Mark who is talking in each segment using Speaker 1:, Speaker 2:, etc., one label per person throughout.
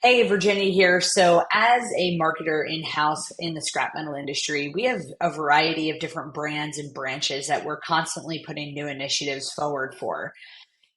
Speaker 1: Hey, Virginia here. So, as a marketer in-house in the scrap metal industry, we have a variety of different brands and branches that we're constantly putting new initiatives forward for.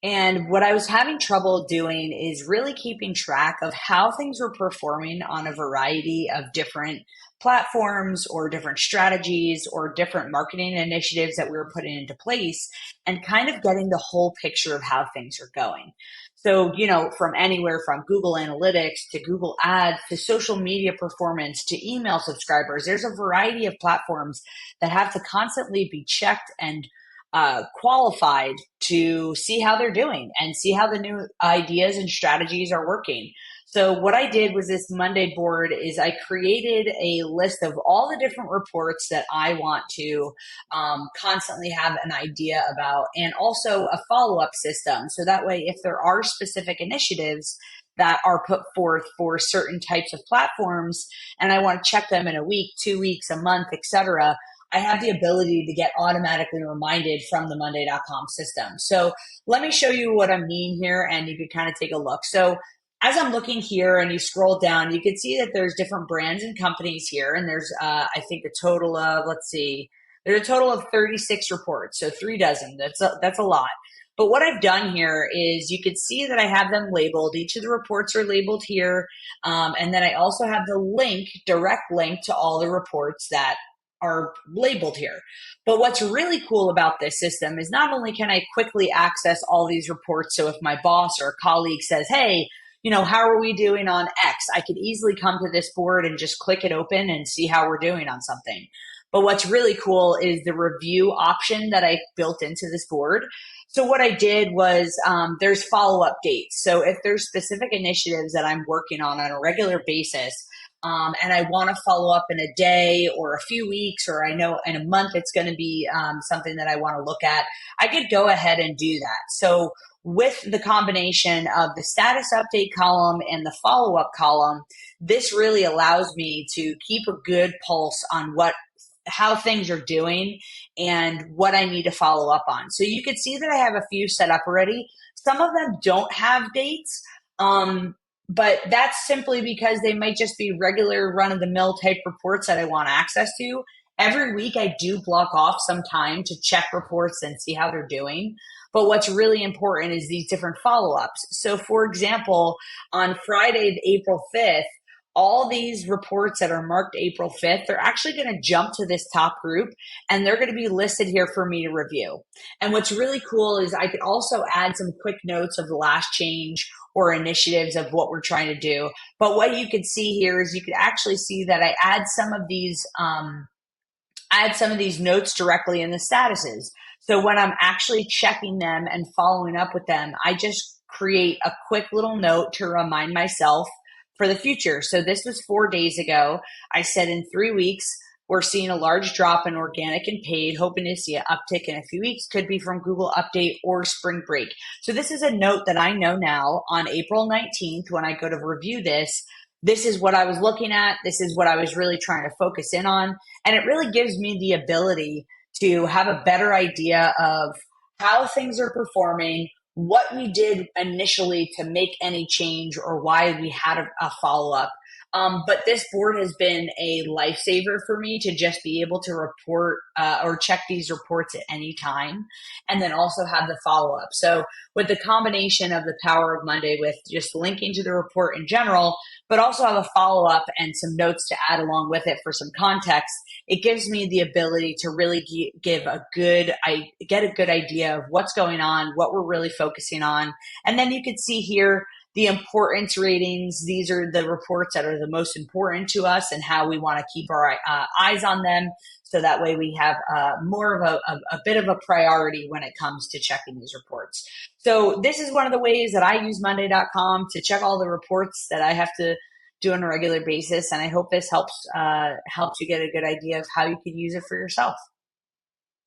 Speaker 1: And what I was having trouble doing is really keeping track of how things were performing on a variety of different platforms or different strategies or different marketing initiatives that we were putting into place and kind of getting the whole picture of how things are going. So, from anywhere from Google Analytics to Google Ads to social media performance to email subscribers, there's a variety of platforms that have to constantly be checked and qualified to see how they're doing and see how the new ideas and strategies are working. So what I did was this Monday board is I created a list of all the different reports that I want to constantly have an idea about, and also a follow-up system. So that way, if there are specific initiatives that are put forth for certain types of platforms, and I want to check them in a week, 2 weeks, a month, etc., I have the ability to get automatically reminded from the Monday.com system. So let me show you what I mean here, and you can kind of take a look. So as I'm looking here and you scroll down, you can see that there's different brands and companies here. And there's, I think, a total of, let's see, there's a total of 36 reports. So 3 dozen, that's a lot. But what I've done here is you can see that I have them labeled. Each of the reports are labeled here. And then I also have the link, direct link to all the reports that are labeled here. But what's really cool about this system is not only can I quickly access all these reports. So if my boss or colleague says, hey, how are we doing on X? I could easily come to this board and just click it open and see how we're doing on something. But what's really cool is the review option that I built into this board. So what I did was there's follow-up dates. So if there's specific initiatives that I'm working on a regular basis, and I want to follow up in a day or a few weeks, or I know in a month it's going to be something that I want to look at, I could go ahead and do that. So with the combination of the status update column and the follow-up column, this really allows me to keep a good pulse on how things are doing and what I need to follow up on. So you can see that I have a few set up already. Some of them don't have dates, but that's simply because they might just be regular run-of-the-mill type reports that I want access to. Every week I do block off some time to check reports and see how they're doing. But what's really important is these different follow-ups. So for example, on Friday, April 5th, all these reports that are marked April 5th, they're actually going to jump to this top group and they're going to be listed here for me to review. And what's really cool is I could also add some quick notes of the last change or initiatives of what we're trying to do. But what you could see here is you could actually see that I add some of these notes directly in the statuses. So when I'm actually checking them and following up with them, I just create a quick little note to remind myself for the future. So this was 4 days ago. I said in 3 weeks, we're seeing a large drop in organic and paid, hoping to see an uptick in a few weeks, could be from Google Update or spring break. So this is a note that I know now on April 19th, when I go to review this is what I was looking at. This is what I was really trying to focus in on. And it really gives me the ability to have a better idea of how things are performing, what we did initially to make any change, or why we had a follow-up. But this board has been a lifesaver for me to just be able to report or check these reports at any time, and then also have the follow-up. So with the combination of the power of Monday with just linking to the report in general, but also have a follow-up and some notes to add along with it for some context, it gives me the ability to really get a good idea of what's going on, what we're really focusing on. And then you can see here the importance ratings. These are the reports that are the most important to us and how we want to keep our eyes on them. So that way we have more of a bit of a priority when it comes to checking these reports. So this is one of the ways that I use Monday.com to check all the reports that I have to do on a regular basis. And I hope this helps you get a good idea of how you can use it for yourself.